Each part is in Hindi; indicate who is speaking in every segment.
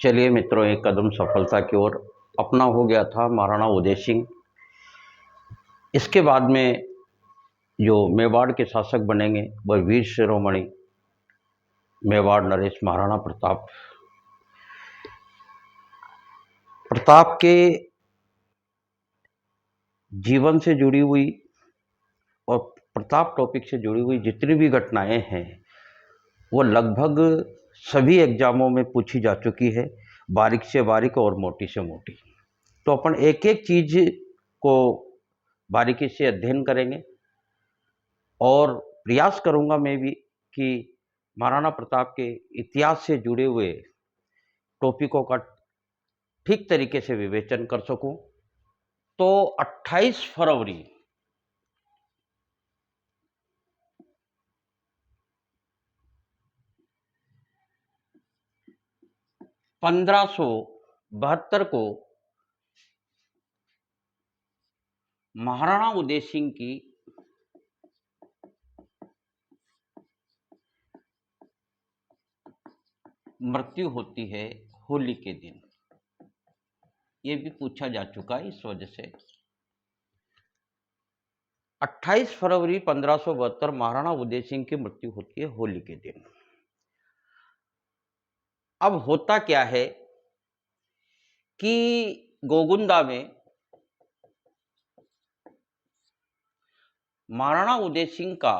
Speaker 1: चलिए मित्रों, एक कदम सफलता की ओर अपना हो गया था महाराणा उदय सिंह। इसके बाद में जो मेवाड़ के शासक बनेंगे वह वीर शिरोमणि मेवाड़ नरेश महाराणा प्रताप। प्रताप के जीवन से जुड़ी हुई और प्रताप टॉपिक से जुड़ी हुई जितनी भी घटनाएं हैं वो लगभग सभी एग्जामों में पूछी जा चुकी है, बारीक से बारीक और मोटी से मोटी। तो अपन एक एक चीज को बारीकी से अध्ययन करेंगे और प्रयास करूंगा मैं भी कि महाराणा प्रताप के इतिहास से जुड़े हुए टॉपिकों का ठीक तरीके से विवेचन कर सकूं। तो 28 फरवरी 1572 को महाराणा उदय सिंह की मृत्यु होती है होली के दिन। ये भी पूछा जा चुका है, इस वजह से 28 फरवरी 1572 महाराणा उदय सिंह की मृत्यु होती है होली के दिन। अब होता क्या है कि गोगुंदा में महाराणा उदय सिंह का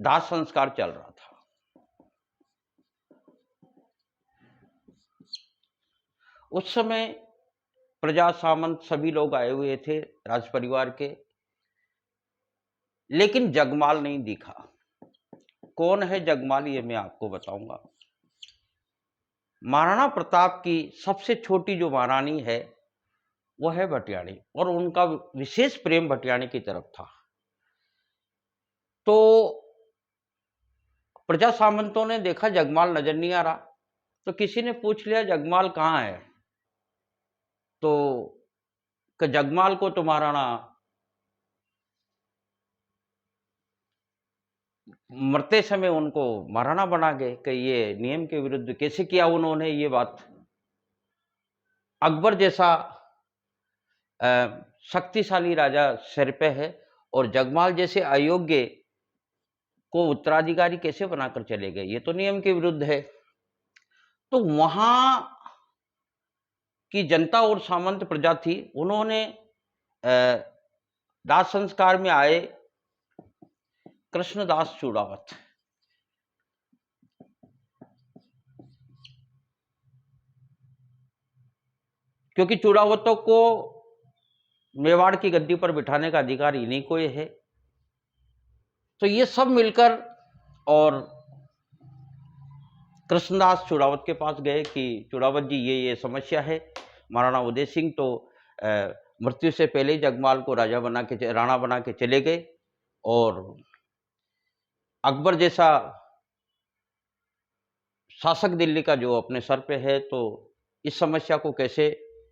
Speaker 1: दाह संस्कार चल रहा था। उस समय प्रजा सामंत सभी लोग आए हुए थे राज परिवार के, लेकिन जगमाल नहीं दिखा। कौन है जगमाल, ये मैं आपको बताऊंगा। महाराणा प्रताप की सबसे छोटी जो महारानी है वो है भटियाणी, और उनका विशेष प्रेम भटियाणी की तरफ था। तो प्रजा सामंतों ने देखा जगमाल नजर नहीं आ रहा, तो किसी ने पूछ लिया जगमाल कहाँ है। तो जगमाल को तो महाराणा मरते समय उनको महाराणा बना गए कि ये नियम के विरुद्ध कैसे किया उन्होंने ये बात। अकबर जैसा शक्तिशाली राजा सिर पे है और जगमाल जैसे अयोग्य को उत्तराधिकारी कैसे बनाकर चले गए, ये तो नियम के विरुद्ध है। तो वहां की जनता और सामंत प्रजा थी, उन्होंने दाह संस्कार में आए कृष्णदास चूड़ावत, क्योंकि चूड़ावतों को मेवाड़ की गद्दी पर बिठाने का अधिकार इन्हीं को है। तो ये सब मिलकर और कृष्णदास चूड़ावत के पास गए कि चूड़ावत जी ये समस्या है। महाराणा उदय सिंह तो मृत्यु से पहले ही जगमाल को राणा बना के चले गए, और अकबर जैसा शासक दिल्ली का जो अपने सर पे है, तो इस समस्या को कैसे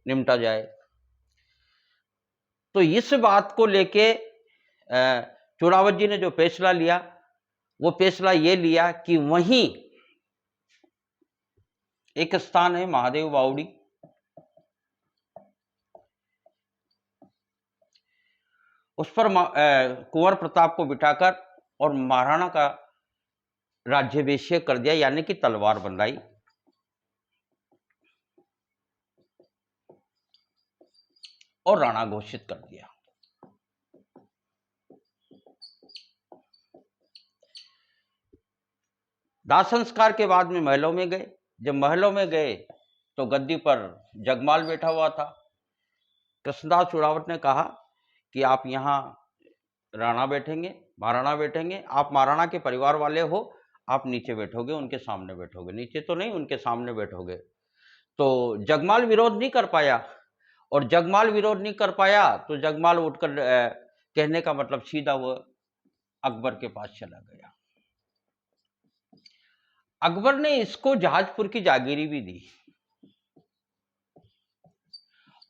Speaker 1: निपटा जाए। तो इस बात को लेके चूड़ावत जी ने जो फैसला लिया वो फैसला ये लिया कि वहीं एक स्थान है महादेव बावड़ी, उस पर कुंवर प्रताप को बिठाकर और महाराणा का राज्याभिषेक कर दिया, यानी कि तलवार बंधाई। और राणा घोषित कर दिया। दाह संस्कार के बाद में महलों में गए। जब महलों में गए तो गद्दी पर जगमाल बैठा हुआ था। कृष्णदास चूड़ावत ने कहा कि आप यहाँ राणा बैठेंगे, महाराणा बैठेंगे, आप महाराणा के परिवार वाले हो, आप नीचे बैठोगे, उनके सामने बैठोगे। नीचे तो नहीं, उनके सामने बैठोगे। तो जगमाल विरोध नहीं कर पाया, और जगमाल विरोध नहीं कर पाया तो जगमाल उठकर कहने का मतलब सीधा वो अकबर के पास चला गया। अकबर ने इसको जहाजपुर की जागीरी भी दी,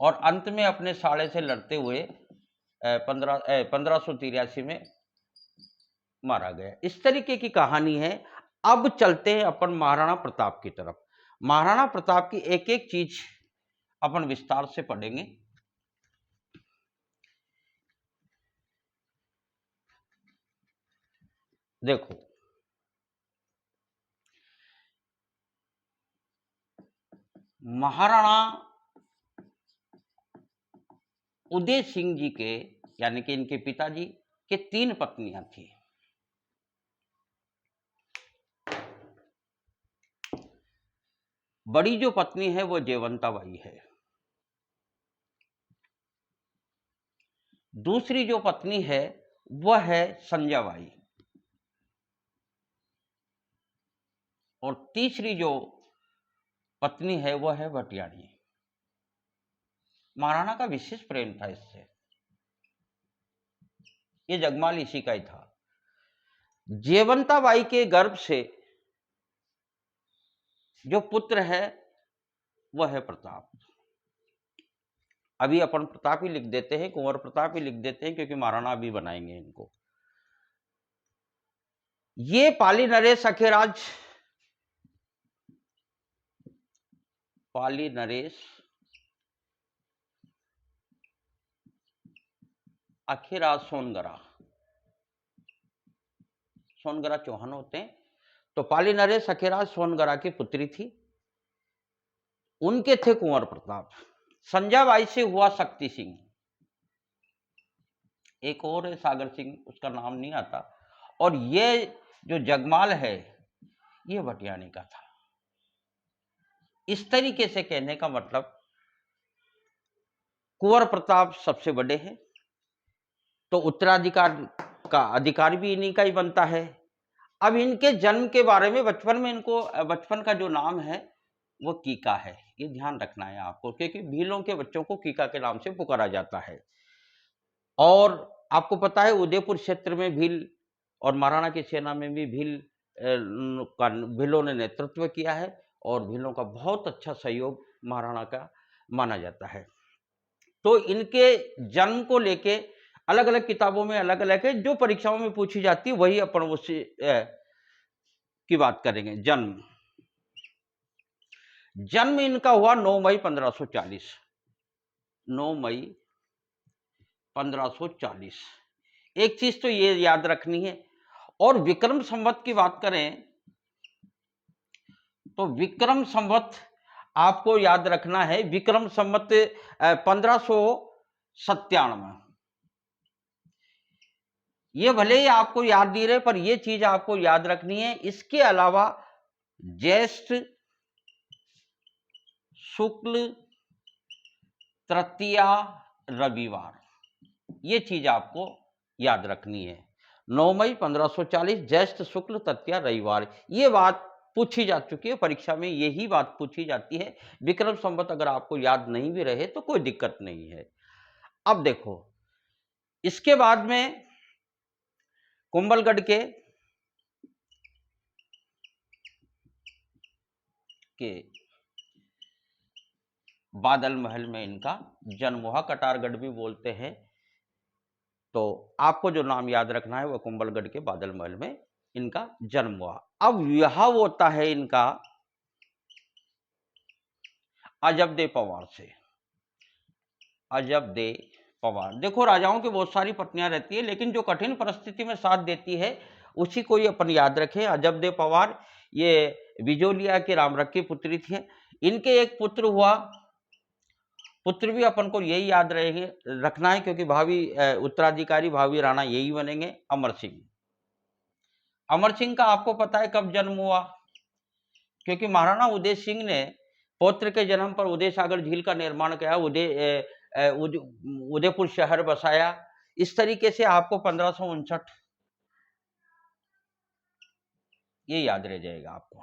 Speaker 1: और अंत में अपने साड़े से लड़ते हुए 1583 में मारा गया। इस तरीके की कहानी है। अब चलते हैं अपन महाराणा प्रताप की तरफ। महाराणा प्रताप की एक एक चीज अपन विस्तार से पढ़ेंगे। देखो, महाराणा उदय सिंह जी के, यानी कि इनके पिताजी के 3 पत्नियां थी। बड़ी जो पत्नी है वो जयवंता बाई है। दूसरी जो पत्नी है वह है संजय बाई। और तीसरी जो पत्नी है वह है भटियाणी। महाराणा का विशेष प्रेम था इससे, ये जगमाल इसी का ही था। जयवंता बाई के गर्भ से जो पुत्र है वह है प्रताप। अभी अपन प्रताप ही लिख देते हैं, कुंवर प्रताप ही लिख देते हैं, क्योंकि महाराणा अभी बनाएंगे इनको। ये पाली नरेश अखेराज, पाली नरेश अखेराज सोनगरा, सोनगरा चौहान होते हैं। तो पाली नरेश अखेराज सोनगरा की पुत्री थी, उनके थे कुंवर प्रताप। संजय बाई से हुआ शक्ति सिंह, एक और है सागर सिंह, उसका नाम नहीं आता। और ये जो जगमाल है ये भटियाणी का था। इस तरीके से कहने का मतलब कुंवर प्रताप सबसे बड़े हैं, तो उत्तराधिकार का अधिकार भी इन्हीं का ही बनता है। अब इनके जन्म के बारे में बचपन में इनको, बचपन का जो नाम है वो कीका है, ये ध्यान रखना है आपको, क्योंकि भीलों के बच्चों को कीका के नाम से पुकारा जाता है। और आपको पता है उदयपुर क्षेत्र में भील और महाराणा की सेना में भी भीलों ने नेतृत्व किया है, और भीलों का बहुत अच्छा सहयोग महाराणा का माना जाता है। तो इनके जन्म को लेके अलग अलग किताबों में अलग अलग है, जो परीक्षाओं में पूछी जाती है वही अपन उससे की बात करेंगे। जन्म इनका हुआ 9 मई 1540। 9 मई 1540। एक चीज तो ये याद रखनी है। और विक्रम संवत की बात करें तो विक्रम संवत आपको याद रखना है। विक्रम संवत 1597। ये भले ही आपको याद नहीं रहे, पर ये चीज आपको याद रखनी है। इसके अलावा ज्येष्ठ शुक्ल तृतीया रविवार, ये चीज आपको याद रखनी है। 9 मई 1540 ज्येष्ठ शुक्ल तृतीया रविवार, ये बात पूछी जा चुकी है परीक्षा में, यही बात पूछी जाती है। विक्रम संवत अगर आपको याद नहीं भी रहे तो कोई दिक्कत नहीं है। अब देखो, इसके बाद में कुंभलगढ़ के बादल महल में इनका जन्म हुआ, कटारगढ़ भी बोलते हैं। तो आपको जो नाम याद रखना है वो कुंभलगढ़ के बादल महल में इनका जन्म हुआ। अब विवाह होता है इनका अजबदे पवार से। अजबदे पवार, देखो राजाओं की बहुत सारी पत्नियां रहती है, लेकिन जो कठिन परिस्थिति में साथ देती है उसी को ही अपन याद रखें। अजबदे पवार ये बिजोलिया के रामरख की पुत्री थी। इनके एक पुत्र हुआ, पुत्र भी अपन को यही याद रखना है, क्योंकि भावी उत्तराधिकारी भावी राणा यही बनेंगे, अमर सिंह। अमर सिंह का आपको पता है कब जन्म हुआ, क्योंकि महाराणा उदय सिंह ने पौत्र के जन्म पर उदय सागर झील का निर्माण किया, उदयपुर शहर बसाया। इस तरीके से आपको 1559 ये याद रह जाएगा आपको,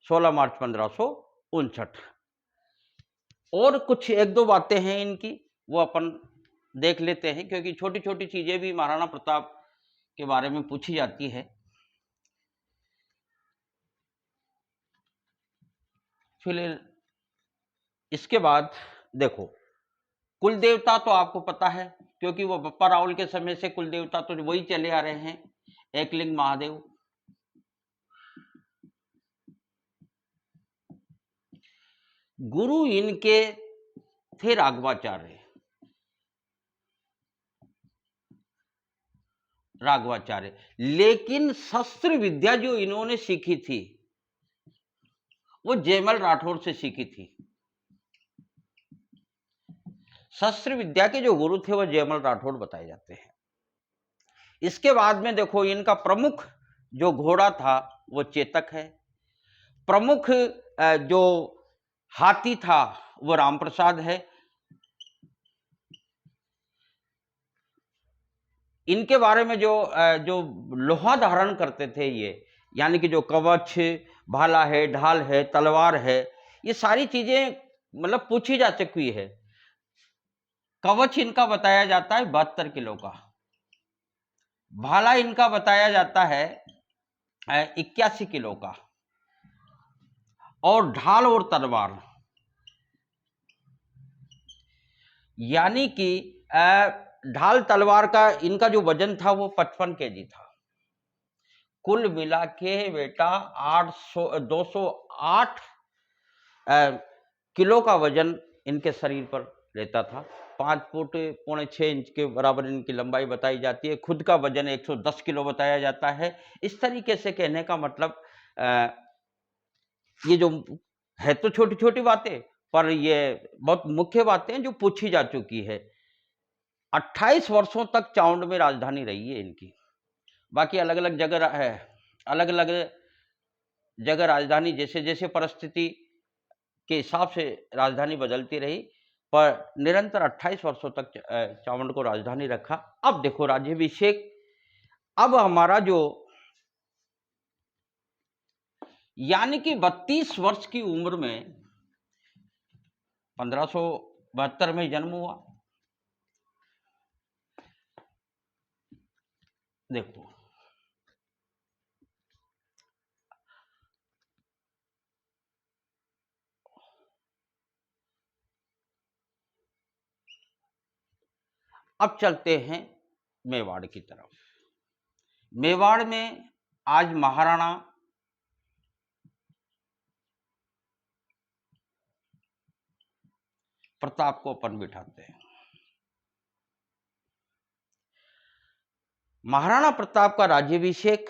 Speaker 1: 16 मार्च 1559। और कुछ एक दो बातें हैं इनकी, वो अपन देख लेते हैं, क्योंकि छोटी छोटी चीजें भी महाराणा प्रताप के बारे में पूछी जाती है। फिर इसके बाद देखो, कुल देवता तो आपको पता है, क्योंकि वो बप्पा रावल के समय से कुल देवता तो वही चले आ रहे हैं, एकलिंग महादेव। गुरु इनके थे राघवाचार्य। लेकिन शस्त्र विद्या जो इन्होंने सीखी थी वो जयमल राठौर से सीखी थी। शस्त्र विद्या के जो गुरु थे वो जयमल राठौर बताए जाते हैं। इसके बाद में देखो इनका प्रमुख जो घोड़ा था वो चेतक है। प्रमुख जो हाथी था वो रामप्रसाद है। इनके बारे में जो लोहा धारण करते थे ये, यानी कि जो कवच, भाला है, ढाल है, तलवार है, ये सारी चीजें मतलब पूछी जा चुकी है। कवच इनका बताया जाता है 72 किलो का। भाला इनका बताया जाता है 81 किलो का। और ढाल और तलवार यानी कि ढाल तलवार का इनका जो वजन था वो 55 केजी था। कुल मिला के बेटा 208 किलो का वजन इनके शरीर पर रहता था। 5 फुट पौने 6 इंच के बराबर इनकी लंबाई बताई जाती है। खुद का वजन 110 किलो बताया जाता है। इस तरीके से कहने का मतलब ये जो है तो छोटी छोटी बातें, पर ये बहुत मुख्य बातें जो पूछी जा चुकी है। 28 वर्षों तक चाउंड में राजधानी रही है इनकी। बाकी अलग अलग जगह है, अलग अलग जगह राजधानी जैसे जैसे परिस्थिति के हिसाब से राजधानी बदलती रही, पर निरंतर 28 वर्षों तक चावंड को राजधानी रखा। अब देखो राज्याभिषेक, अब हमारा जो यानी कि 32 वर्ष की उम्र में 1572 में जन्म हुआ। देखो अब चलते हैं मेवाड़ की तरफ। मेवाड़ में आज महाराणा प्रताप को अपन बिठाते हैं। महाराणा प्रताप का राज्याभिषेक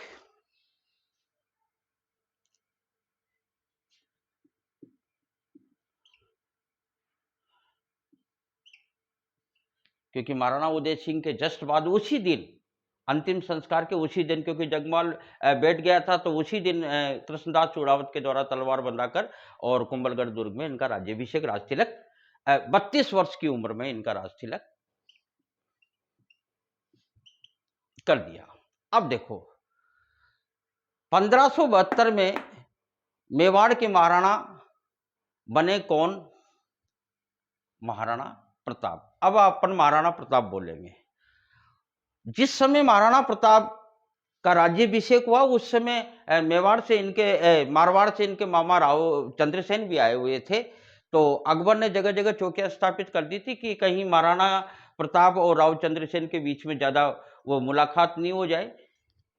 Speaker 1: क्योंकि महाराणा उदय सिंह के जस्ट बाद उसी दिन अंतिम संस्कार के उसी दिन, क्योंकि जगमाल बैठ गया था, तो उसी दिन कृष्णदास चूड़ावत के द्वारा तलवार बंधाकर और कुंभलगढ़ दुर्ग में इनका राज्याभिषेक, राजतिलक 32 वर्ष की उम्र में इनका राजतिलक कर दिया। अब देखो 1572 में मेवाड़ के महाराणा बने कौन? महाराणा प्रताप। अब अपन महाराणा प्रताप बोलेंगे। जिस समय महाराणा प्रताप का राज्याभिषेक हुआ उस समय मेवाड़ से इनके मारवाड़ से इनके मामा राव चंद्रसेन भी आए हुए थे। तो अकबर ने जगह जगह चौकियां स्थापित कर दी थी कि कहीं महाराणा प्रताप और राव चंद्रसेन के बीच में ज्यादा वो मुलाकात नहीं हो जाए।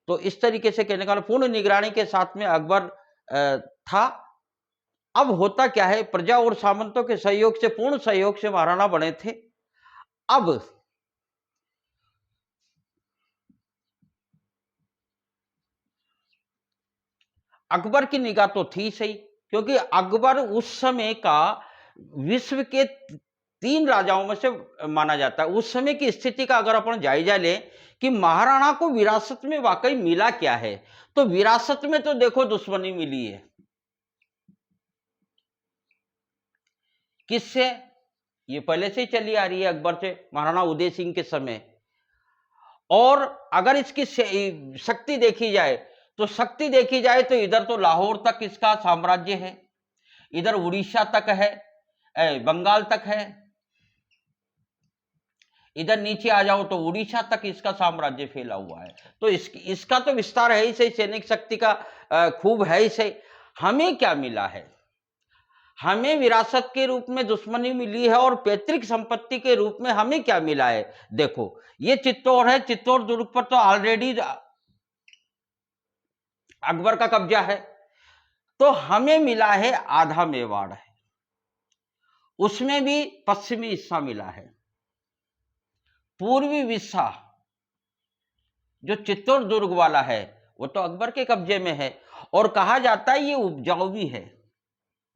Speaker 1: तो इस तरीके से कहने का पूर्ण निगरानी के साथ में अकबर था। अब होता क्या है, प्रजा और सामंतों के सहयोग से, पूर्ण सहयोग से महाराणा बने थे। अब अकबर की निगाह तो थी सही, क्योंकि अकबर उस समय का विश्व के 3 राजाओं में से माना जाता है। उस समय की स्थिति का अगर अपन जायजा लें कि महाराणा को विरासत में वाकई मिला क्या है, तो विरासत में तो देखो दुश्मनी मिली है। किससे? ये पहले से ही चली आ रही है अकबर से, महाराणा उदय सिंह के समय। और अगर इसकी शक्ति देखी जाए तो इधर तो लाहौर तक इसका साम्राज्य है, इधर उड़ीसा तक है, बंगाल तक है, इधर नीचे आ जाओ तो उड़ीसा तक इसका साम्राज्य फैला हुआ है। तो इसका तो विस्तार है ही सही, सैनिक शक्ति का खूब है ही सही। हमें क्या मिला है? हमें विरासत के रूप में दुश्मनी मिली है, और पैतृक संपत्ति के रूप में हमें क्या मिला है? देखो ये चित्तौड़ है, चित्तौड़ दुर्ग पर तो ऑलरेडी अकबर का कब्जा है, तो हमें मिला है आधा मेवाड़ है। उसमें भी पश्चिमी हिस्सा मिला है। पूर्वी हिस्सा जो चित्तौड़ दुर्ग वाला है वो तो अकबर के कब्जे में है, और कहा जाता है ये उपजाऊ भी है,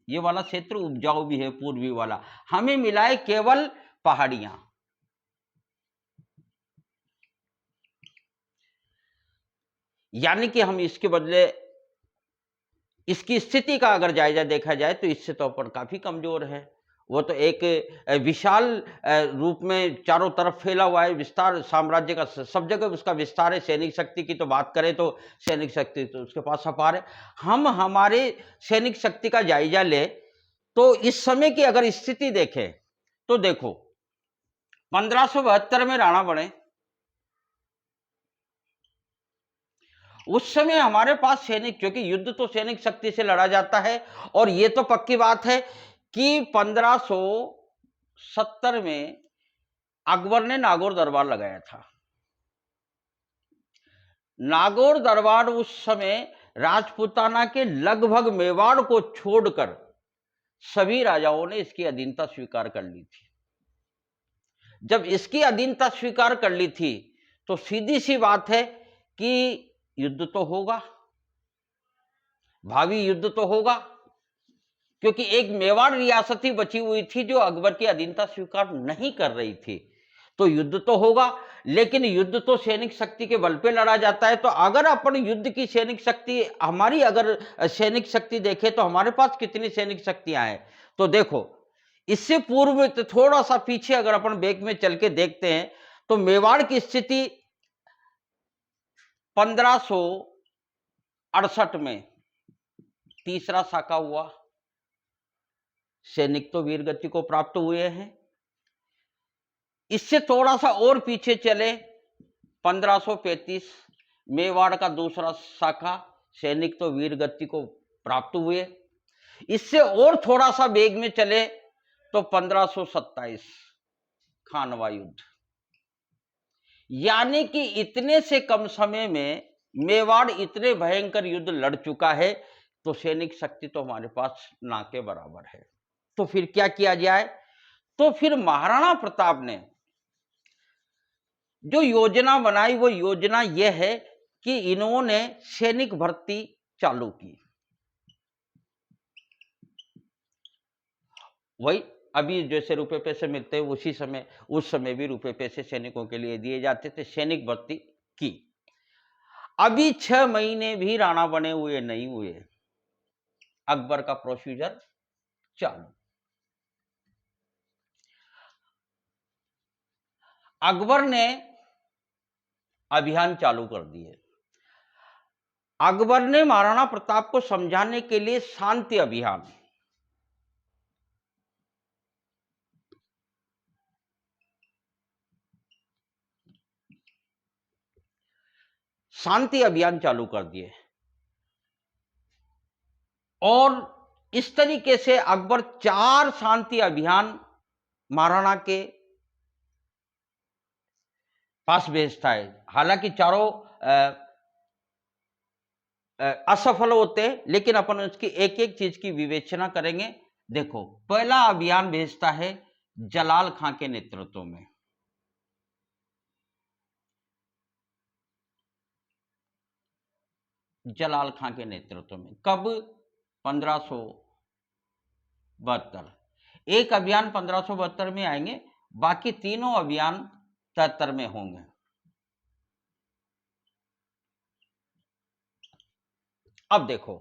Speaker 1: ये वाला क्षेत्र उपजाऊ भी है पूर्वी वाला। हमें मिला है केवल पहाड़ियां। यानी कि हम इसके बदले इसकी स्थिति का अगर जायजा देखा जाए तो इससे तो अपन काफी कमजोर है। वो तो एक विशाल रूप में चारों तरफ फैला हुआ है, विस्तार साम्राज्य का सब जगह उसका विस्तार है। सैनिक शक्ति की तो बात करें तो सैनिक शक्ति तो उसके पास अपार है। हम हमारे सैनिक शक्ति का जायजा ले तो इस समय की अगर स्थिति देखें तो देखो 1572 में राणा बने, उस समय हमारे पास सैनिक, क्योंकि युद्ध तो सैनिक शक्ति से लड़ा जाता है, और यह तो पक्की बात है कि 1570 में अकबर ने नागौर दरबार लगाया था। नागौर दरबार उस समय राजपूताना के लगभग मेवाड़ को छोड़कर सभी राजाओं ने इसकी अधीनता स्वीकार कर ली थी। जब इसकी अधीनता स्वीकार कर ली थी तो सीधी सी बात है कि युद्ध तो होगा, भावी युद्ध तो होगा, क्योंकि एक मेवाड़ रियासत ही बची हुई थी जो अकबर की अधीनता स्वीकार नहीं कर रही थी। तो युद्ध तो होगा, लेकिन युद्ध तो सैनिक शक्ति के बल पे लड़ा जाता है। तो अगर अपन युद्ध की सैनिक शक्ति, हमारी अगर सैनिक शक्ति देखें तो हमारे पास कितनी सैनिक शक्तियां हैं, तो देखो इससे पूर्व तो थोड़ा सा पीछे अगर अपन बैक में चल के देखते हैं तो मेवाड़ की स्थिति 1568 में तीसरा साका हुआ, सैनिक तो वीरगति को प्राप्त हुए हैं। इससे थोड़ा सा और पीछे चले 1535 मेवाड़ का दूसरा शाखा, सैनिक तो वीरगति को प्राप्त हुए। इससे और थोड़ा सा वेग में चले तो 1527 खानवा युद्ध। यानी कि इतने से कम समय में मेवाड़ इतने भयंकर युद्ध लड़ चुका है, तो सैनिक शक्ति तो हमारे पास ना के बराबर है। तो फिर क्या किया जाए? तो फिर महाराणा प्रताप ने जो योजना बनाई वो योजना यह है कि इन्होंने सैनिक भर्ती चालू की। वही अभी जैसे रुपए पैसे मिलते हैं उसी समय, उस समय भी रुपए पैसे सैनिकों के लिए दिए जाते थे, सैनिक भर्ती की। अभी 6 महीने भी राणा बने हुए नहीं हुए, अकबर का प्रोसीजर चालू। अकबर ने अभियान चालू कर दिए। अकबर ने महाराणा प्रताप को समझाने के लिए शांति अभियान, शांति अभियान चालू कर दिए। और इस तरीके से अकबर 4 शांति अभियान महाराणा के पास भेजता है। हालांकि चारों असफल होते हैं, लेकिन अपन उसकी एक एक चीज की विवेचना करेंगे। देखो, पहला अभियान भेजता है जलाल खां के नेतृत्व में। जलाल खां के नेतृत्व में कब? 1572। एक अभियान 1572 में आएंगे, बाकी तीनों अभियान 73 में होंगे। अब देखो,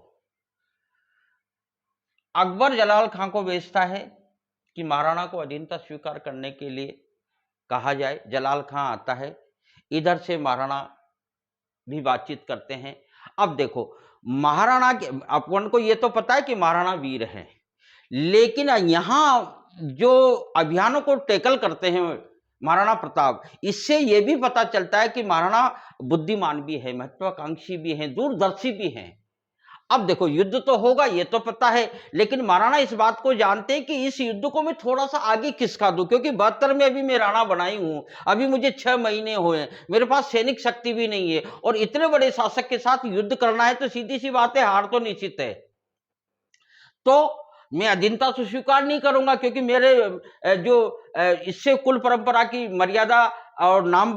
Speaker 1: अकबर जलाल खां को भेजता है कि महाराणा को अधीनता स्वीकार करने के लिए कहा जाए। जलाल खां आता है, इधर से महाराणा भी बातचीत करते हैं। अब देखो, महाराणा के अपन को यह तो पता है कि महाराणा वीर हैं, लेकिन यहां जो अभियानों को टैकल करते हैं महाराणा प्रताप, इससे यह भी पता चलता है कि महाराणा बुद्धिमान भी है, महत्वाकांक्षी भी हैं, दूरदर्शी भी हैं। अब देखो, युद्ध तो होगा ये तो पता है, लेकिन महाराणा इस बात को जानते हैं कि इस युद्ध को मैं थोड़ा सा आगे खिसका दूं, क्योंकि 72 में अभी मैं राणा बनाई हूं, अभी मुझे 6 महीने हुए, मेरे पास सैनिक शक्ति भी नहीं है, और इतने बड़े शासक के साथ युद्ध करना है तो सीधी सी बात है, हार तो निश्चित है। तो मैं अधीनता से स्वीकार नहीं करूंगा, क्योंकि मेरे जो इससे कुल परंपरा की मर्यादा और नाम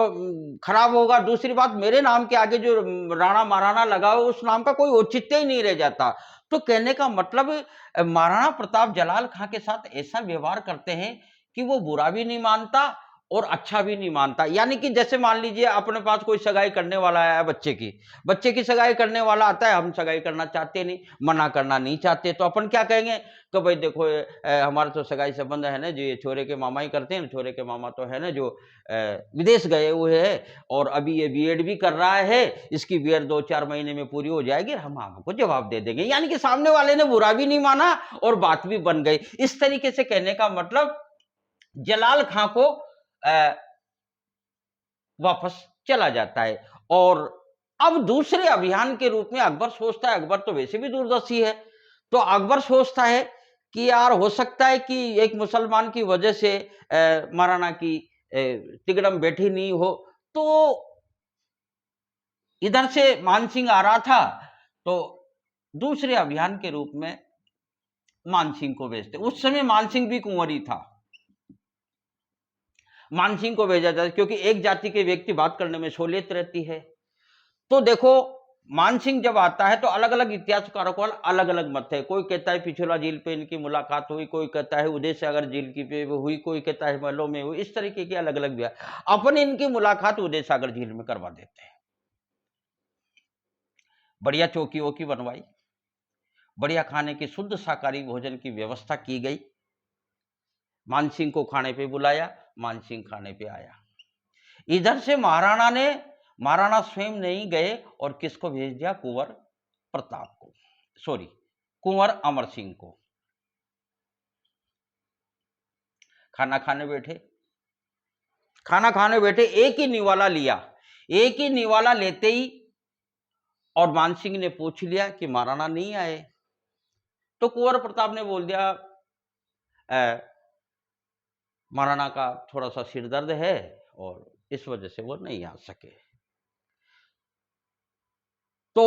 Speaker 1: खराब होगा। दूसरी बात, मेरे नाम के आगे जो राणा महाराणा लगा हो, उस नाम का कोई औचित्य ही नहीं रह जाता। तो कहने का मतलब महाराणा प्रताप जलाल खां के साथ ऐसा व्यवहार करते हैं कि वो बुरा भी नहीं मानता और अच्छा भी नहीं मानता। यानी कि जैसे मान लीजिए अपने पास कोई सगाई करने वाला है, बच्चे की सगाई करने वाला आता है, हम सगाई करना चाहते नहीं, मना करना नहीं चाहते, तो अपन क्या कहेंगे कि भाई देखो हमारा तो सगाई संबंध है ना, जो ये छोरे के मामा ही करते हैं, छोरे के मामा तो है ना जो विदेश गए हुए हैं और अभी ये बीएड भी कर रहा है, इसकी बीएड 2-4 महीने में पूरी हो जाएगी, हम आपको जवाब दे देंगे। यानी कि सामने वाले ने बुरा भी नहीं माना और बात भी बन गई। इस तरीके से कहने का मतलब जलाल खां को वापस चला जाता है। और अब दूसरे अभियान के रूप में अकबर सोचता है, अकबर तो वैसे भी दूरदर्शी है, तो अकबर सोचता है कि यार हो सकता है कि एक मुसलमान की वजह से महाराणा की तिगड़म बैठी नहीं हो। तो इधर से मानसिंह आ रहा था, तो दूसरे अभियान के रूप में मानसिंह को भेजते। उस समय मानसिंह भी कुंवर ही था, मानसिंह को भेजा जाता, क्योंकि एक जाति के व्यक्ति बात करने में सहूलियत रहती है। तो देखो मानसिंह जब आता है तो अलग अलग इतिहासकारों को अलग अलग मत है। कोई कहता है पिछोला झील पे इनकी मुलाकात हुई, कोई कहता है उदय सागर झील की पे हुई, कोई कहता है महलों में हुई। इस तरीके के अलग अलग भी है। अपन इनकी मुलाकात उदय सागर झील में करवा देते हैं। बढ़िया चौकी वोकी बनवाई, बढ़िया खाने की शुद्ध शाकाहारी भोजन की व्यवस्था की गई, मानसिंह को खाने पे बुलाया, मानसिंह खाने पे आया। इधर से महाराणा स्वयं नहीं गए और किसको भेज दिया, कुंवर प्रताप को, सॉरी कुंवर अमर सिंह को। खाना खाने बैठे, एक ही निवाला लिया। एक ही निवाला लेते ही और मानसिंह ने पूछ लिया कि महाराणा नहीं आए। तो कुंवर प्रताप ने बोल दिया महाराणा का थोड़ा सा सिर दर्द है और इस वजह से वो नहीं आ सके। तो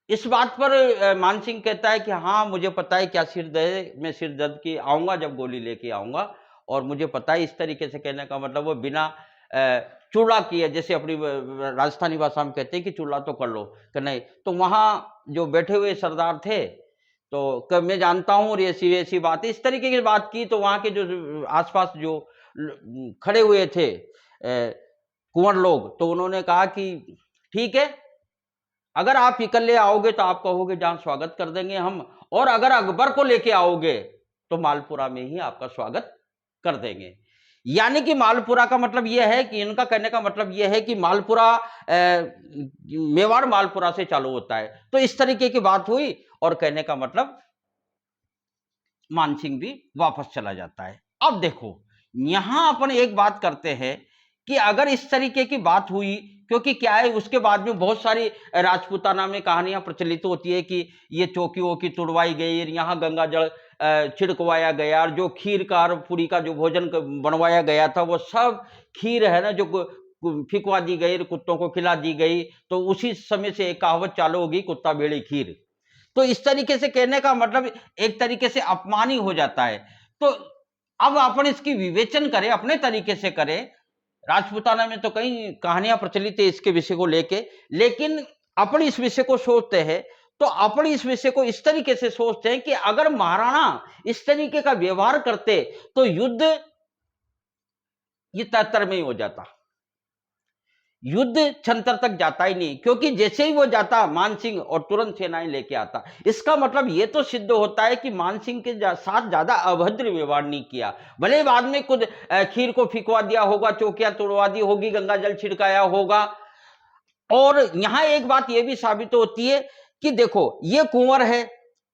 Speaker 1: इस बात पर मानसिंह कहता है कि हाँ मुझे पता है क्या सिर दर्द है, मैं सिर दर्द की आऊंगा, जब गोली लेके आऊंगा, और मुझे पता है। इस तरीके से कहने का मतलब वो बिना चूड़ा किए, जैसे अपनी राजस्थानी भाषा में कहते हैं कि चूड़ा तो कर लो कि नहीं। तो वहां जो बैठे हुए सरदार थे तो मैं जानता हूँ ऐसी ऐसी बात, इस तरीके की बात की। तो वहां के जो आसपास जो खड़े हुए थे कुंवर लोग, तो उन्होंने कहा कि ठीक है, अगर आप इकल्ले आओगे तो आप कहोगे जहां स्वागत कर देंगे हम, और अगर अकबर को लेके आओगे तो मालपुरा में ही आपका स्वागत कर देंगे। यानी कि मालपुरा का मतलब यह है कि इनका कहने का मतलब यह है कि मालपुरा मेवाड़ मालपुरा से चालू होता है। तो इस तरीके की बात हुई और कहने का मतलब मानसिंह भी वापस चला जाता है। अब देखो यहां अपन एक बात करते हैं कि अगर इस तरीके की बात हुई, क्योंकि क्या है उसके बाद में बहुत सारी राजपूताना में कहानियां प्रचलित होती है कि ये चौकी वोकी तुड़वाई गई, यहाँ गंगा जल छिड़कवाया गया, और जो खीर का और पूरी का जो भोजन बनवाया गया था वो सब खीर है ना जो फिकवा दी गई, कुत्तों को खिला दी गई। तो उसी समय से एक कहावत चालू होगी, कुत्ता बेड़ी खीर। तो इस तरीके से कहने का मतलब एक तरीके से अपमान ही हो जाता है। तो अब अपन इसकी विवेचन करें, अपने तरीके से करें। राजपूताना में तो कई कहानियां प्रचलित है इसके विषय को लेके, लेकिन अपन इस विषय को सोचते हैं तो अपन इस विषय को इस तरीके से सोचते हैं कि अगर महाराणा इस तरीके का व्यवहार करते तो युद्ध ये 73 में ही हो जाता, युद्ध छंतर तक जाता ही नहीं, क्योंकि जैसे ही वो जाता मानसिंह और तुरंत सेनाएं लेके आता। इसका मतलब ये तो सिद्ध होता है कि मानसिंह के साथ ज्यादा अभद्र व्यवहार नहीं किया। भले बाद में खुद खीर को फिकवा दिया होगा, चौकियां तोड़वा दी होगी, गंगा जल छिड़काया होगा। और यहां एक बात यह भी साबित होती है कि देखो ये कुंवर है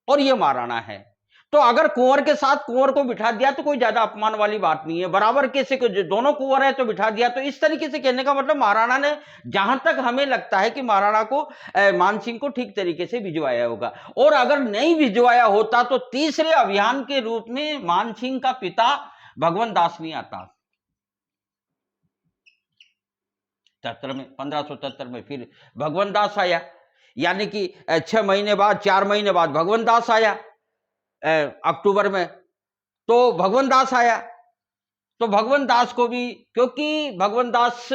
Speaker 1: और ये महाराणा है, तो अगर कुंवर के साथ कुंवर को बिठा दिया तो कोई ज्यादा अपमान वाली बात नहीं है। बराबर कैसे दोनों कुंवर है तो बिठा दिया। तो इस तरीके से कहने का मतलब महाराणा ने, जहां तक हमें लगता है कि महाराणा को मानसिंह को ठीक तरीके से भिजवाया होगा। और अगर नहीं भिजवाया होता तो तीसरे अभियान के रूप में मानसिंह का पिता भगवंत दास नहीं आता। 1573 में फिर भगवंत दास आया, यानी कि 6 महीने बाद, 4 महीने बाद भगवंत दास आया। अक्टूबर में। तो भगवंत दास आया, तो भगवंत दास को भी, क्योंकि भगवंत दास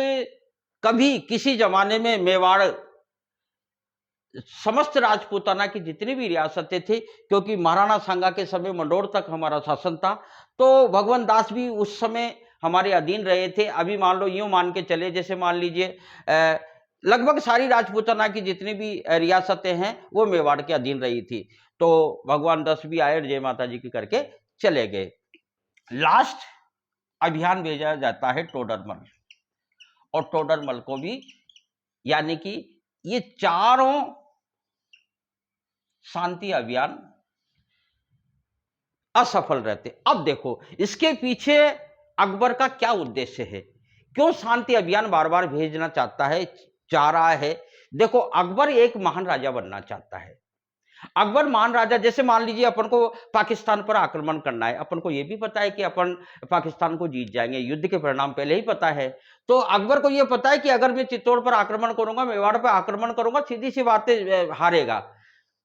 Speaker 1: कभी किसी जमाने में मेवाड़, समस्त राजपूताना की जितनी भी रियासतें थी, क्योंकि महाराणा सांगा के समय मंडोर तक हमारा शासन था, तो भगवंत दास भी उस समय हमारे अधीन रहे थे। अभी मान लो यूं मान के चले, जैसे मान लीजिए लगभग सारी राजपूताना की जितनी भी रियासतें हैं वो मेवाड़ के अधीन रही थी। तो भगवान दास भी आए, जय माता जी की करके चले गए। लास्ट अभियान भेजा जाता है टोडरमल, और टोडरमल को भी, यानी कि ये चारों शांति अभियान असफल रहते। अब देखो इसके पीछे अकबर का क्या उद्देश्य है, क्यों शांति अभियान बार बार भेजना चाहता है, चाह रहा है। देखो अकबर एक महान राजा बनना चाहता है। अकबर महान राजा, जैसे मान लीजिए अपन को पाकिस्तान पर आक्रमण करना है, अपन को यह भी पता है कि अपन पाकिस्तान को जीत जाएंगे, युद्ध के परिणाम पहले ही पता है। तो अकबर को यह पता है कि अगर मैं चित्तौड़ पर आक्रमण करूंगा, मेवाड़ पर आक्रमण करूंगा, सीधी सी बातें हारेगा।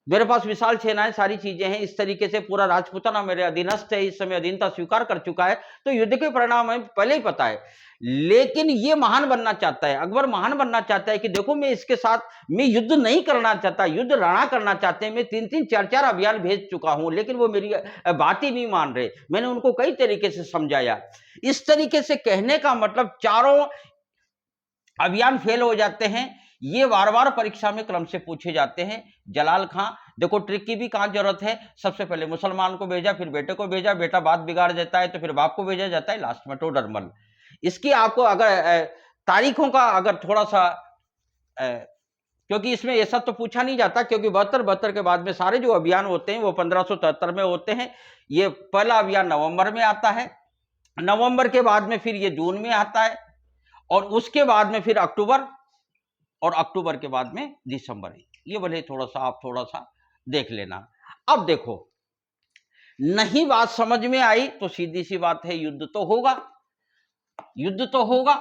Speaker 1: मेरे पास विशाल सेनाएं, सारी चीजें हैं, इस तरीके से पूरा राजपूताना मेरे अधीनस्थ है, इस समय अधीनता स्वीकार कर चुका है, तो युद्ध के परिणाम हमें पहले ही पता है। लेकिन ये महान बनना चाहता है, अकबर महान बनना चाहता है कि देखो मैं इसके साथ, मैं युद्ध नहीं करना चाहता, युद्ध राणा करना चाहते हैं, मैं 3-3 4-4 अभियान भेज चुका हूं, लेकिन वो मेरी बात ही नहीं मान रहे। मैंने उनको कई तरीके से समझाया। इस तरीके से कहने का मतलब चारों अभियान फेल हो जाते हैं। ये बार बार परीक्षा में क्रम से पूछे जाते हैं। जलाल खां, देखो ट्रिक की भी कहां जरूरत है, सबसे पहले मुसलमान को भेजा, फिर बेटे को भेजा, बेटा बात बिगाड़ देता है तो फिर बाप को भेजा जाता है, लास्ट में टोडरमल। इसकी आपको अगर तारीखों का अगर थोड़ा सा, क्योंकि इसमें ऐसा तो पूछा नहीं जाता, क्योंकि 72 के बाद में सारे जो अभियान होते हैं वो 1573 में होते हैं। ये पहला अभियान नवंबर में आता है, नवंबर के बाद में फिर ये जून में आता है, और उसके बाद में फिर अक्टूबर, और अक्टूबर के बाद में दिसंबर है। ये भले थोड़ा सा आप थोड़ा सा देख लेना। अब देखो नहीं बात समझ में आई तो सीधी सी बात है, युद्ध तो होगा, युद्ध तो होगा।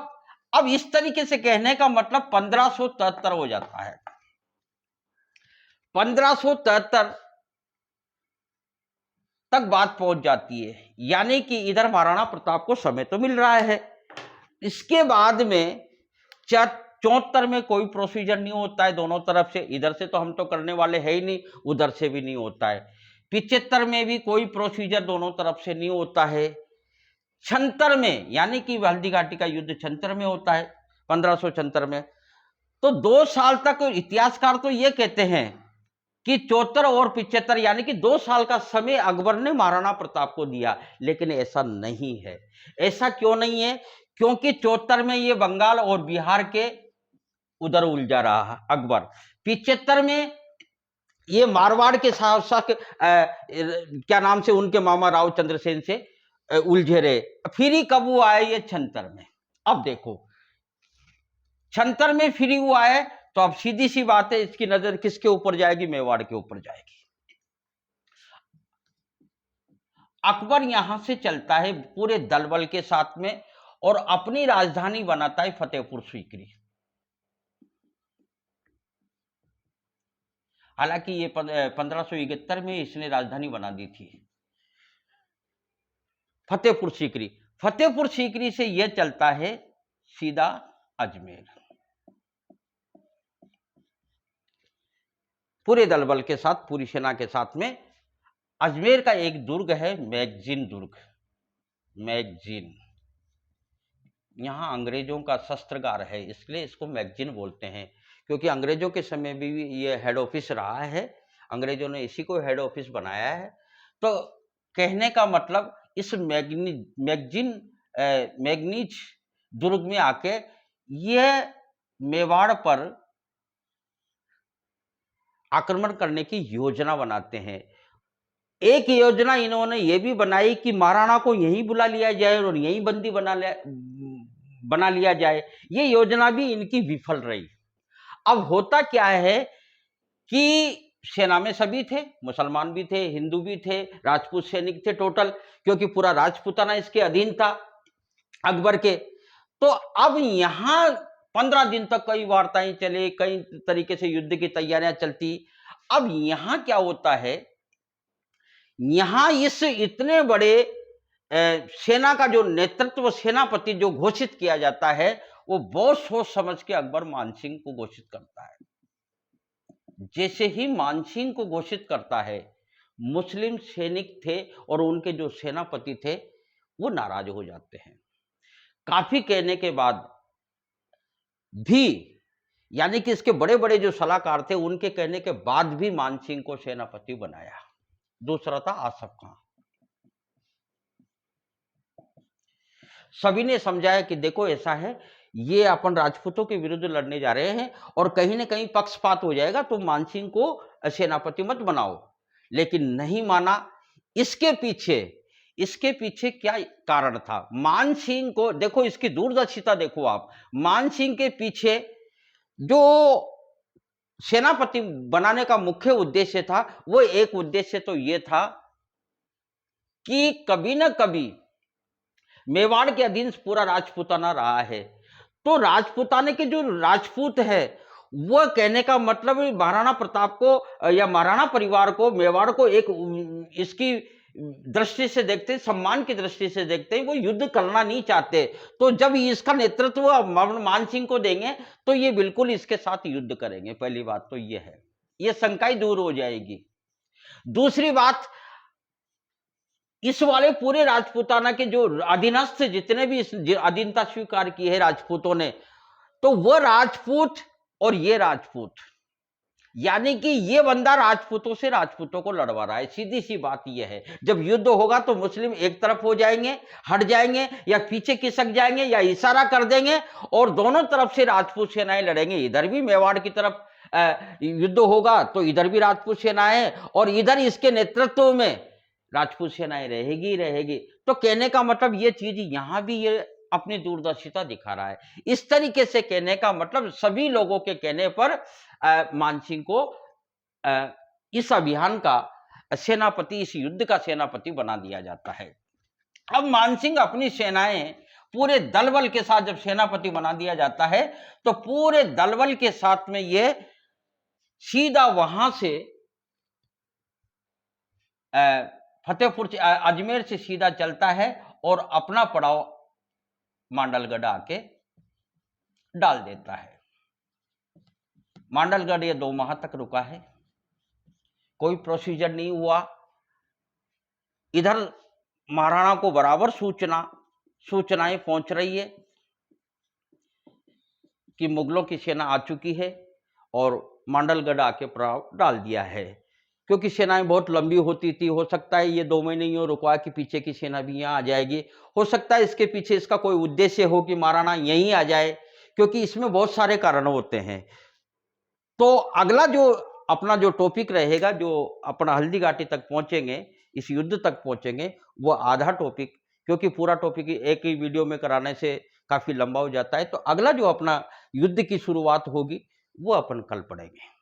Speaker 1: अब इस तरीके से कहने का मतलब 1573 हो जाता है। 1573 तक बात पहुंच जाती है, यानी कि इधर महाराणा प्रताप को समय तो मिल रहा है। इसके बाद में 74 में कोई प्रोसीजर नहीं होता है दोनों तरफ से, इधर से तो हम तो करने वाले है ही नहीं, उधर से भी नहीं होता है। 75 में भी कोई प्रोसीजर दोनों तरफ से नहीं होता है। 76 में, यानी कि हल्दी घाटी का युद्ध 76 में होता है, 1576 में। तो 2 साल तक इतिहासकार तो ये कहते हैं कि 74 और 75, यानी कि 2 साल का समय अकबर ने महाराणा प्रताप को दिया, लेकिन ऐसा नहीं है। ऐसा क्यों नहीं है? क्योंकि 74 में ये बंगाल और बिहार के उधर उलझा रहा अकबर। 75 में ये मारवाड़ के शासक क्या नाम से, उनके मामा राव चंद्रसेन से उलझे रहे। फिर ही कब वो आए? ये 76 में। अब देखो 76 में फिर ही वो आए, तो अब सीधी सी बात है, इसकी नजर किसके ऊपर जाएगी? मेवाड़ के ऊपर जाएगी। अकबर यहां से चलता है पूरे दलबल के साथ में, और अपनी राजधानी बनाता है फतेहपुर सीकरी। हालांकि ये 1571 में इसने राजधानी बना दी थी फतेहपुर सीकरी। फतेहपुर सीकरी से यह चलता है सीधा अजमेर, पूरे दलबल के साथ, पूरी सेना के साथ में। अजमेर का एक दुर्ग है मैगजीन दुर्ग, मैगजीन, यहां अंग्रेजों का शस्त्रागार है, इसलिए इसको मैगजीन बोलते हैं, क्योंकि अंग्रेजों के समय भी ये हेड ऑफिस रहा है, अंग्रेजों ने इसी को हेड ऑफिस बनाया है। तो कहने का मतलब इस मैगनीज दुर्ग में आके ये मेवाड़ पर आक्रमण करने की योजना बनाते हैं। एक योजना इन्होंने ये भी बनाई कि महाराणा को यहीं बुला लिया जाए और यहीं बंदी बना लिया जाए। ये योजना भी इनकी विफल रही। अब होता क्या है कि सेना में सभी थे, मुसलमान भी थे, हिंदू भी थे, राजपूत सैनिक थे टोटल, क्योंकि पूरा राजपूताना इसके अधीन था अकबर के। तो अब यहां 15 दिन तक कई वार्ताएं चले, कई तरीके से युद्ध की तैयारियां चलती। अब यहां क्या होता है यहां इस इतने बड़े सेना का जो नेतृत्व, सेनापति जो घोषित किया जाता है, वो बहुत सोच समझ के अकबर मानसिंह को घोषित करता है। जैसे ही मानसिंह को घोषित करता है, मुस्लिम सैनिक थे और उनके जो सेनापति थे वो नाराज हो जाते हैं। काफी कहने के बाद भी, यानी कि इसके बड़े बड़े जो सलाहकार थे उनके कहने के बाद भी मानसिंह को सेनापति बनाया। दूसरा था आसफ खां। सभी ने समझाया कि देखो ऐसा है, ये अपन राजपूतों के विरुद्ध लड़ने जा रहे हैं और कहीं ना कहीं पक्षपात हो जाएगा, तो मानसिंह को सेनापति मत बनाओ। लेकिन नहीं माना। इसके पीछे क्या कारण था? मानसिंह को देखो, इसकी दूरदर्शिता देखो आप। मानसिंह के पीछे जो सेनापति बनाने का मुख्य उद्देश्य था, वो एक उद्देश्य तो ये था कि कभी ना कभी मेवाड़ के अधीन पूरा राजपूताना रहा है, तो राजपूताने के जो राजपूत है, वह कहने का मतलब महाराणा प्रताप को या महाराणा परिवार को, मेवाड़ को एक इसकी दृष्टि से देखते हैं, सम्मान की दृष्टि से देखते हैं, वो युद्ध करना नहीं चाहते। तो जब इसका नेतृत्व मानसिंह को देंगे तो ये बिल्कुल इसके साथ युद्ध करेंगे। पहली बात तो ये है, ये शंकाएं दूर हो जाएगी। दूसरी बात, इस वाले पूरे राजपूताना के जो अधीनस्थ जितने भी अधीनता स्वीकार की है राजपूतों ने, तो वह राजपूत और ये राजपूत, यानी कि ये बंदा राजपूतों से राजपूतों को लड़वा रहा है। सीधी सी बात यह है, जब युद्ध होगा तो मुस्लिम एक तरफ हो जाएंगे, हट जाएंगे, या पीछे खिसक जाएंगे, या इशारा कर देंगे, और दोनों तरफ से राजपूत सेनाएं लड़ेंगे। इधर भी मेवाड़ की तरफ युद्ध होगा तो इधर भी राजपूत सेनाएं, और इधर इसके नेतृत्व में राजपूत सेनाएं रहेगी। तो कहने का मतलब ये चीज यहां भी ये अपनी दूरदर्शिता दिखा रहा है। इस तरीके से कहने का मतलब सभी लोगों के कहने पर मानसिंह को इस अभियान का सेनापति, इस युद्ध का सेनापति बना दिया जाता है। अब मानसिंह अपनी सेनाएं पूरे दलबल के साथ जब सेनापति बना दिया जाता है, तो पूरे दलबल के साथ में ये सीधा वहां से फतेहपुर अजमेर से सीधा चलता है और अपना पड़ाव मांडलगढ़ आके डाल देता है। मांडलगढ़ ये 2 माह तक रुका है, कोई प्रोसीजर नहीं हुआ। इधर महाराणा को बराबर सूचनाएं पहुंच रही है कि मुगलों की सेना आ चुकी है और मांडलगढ़ आके पड़ाव डाल दिया है। क्योंकि सेनाएं बहुत लंबी होती थी, हो सकता है ये 2 महीने यूं रुकवा कि पीछे की सेना भी यहाँ आ जाएगी। हो सकता है इसके पीछे इसका कोई उद्देश्य हो कि महाराणा यहीं आ जाए, क्योंकि इसमें बहुत सारे कारण होते हैं। तो अगला जो अपना जो टॉपिक रहेगा, जो अपना हल्दी घाटी तक पहुंचेंगे, इस युद्ध तक पहुंचेंगे, वो आधा टॉपिक, क्योंकि पूरा टॉपिक एक ही वीडियो में कराने से काफी लंबा हो जाता है। तो अगला जो अपना युद्ध की शुरुआत होगी वो अपन कल पढ़ेंगे।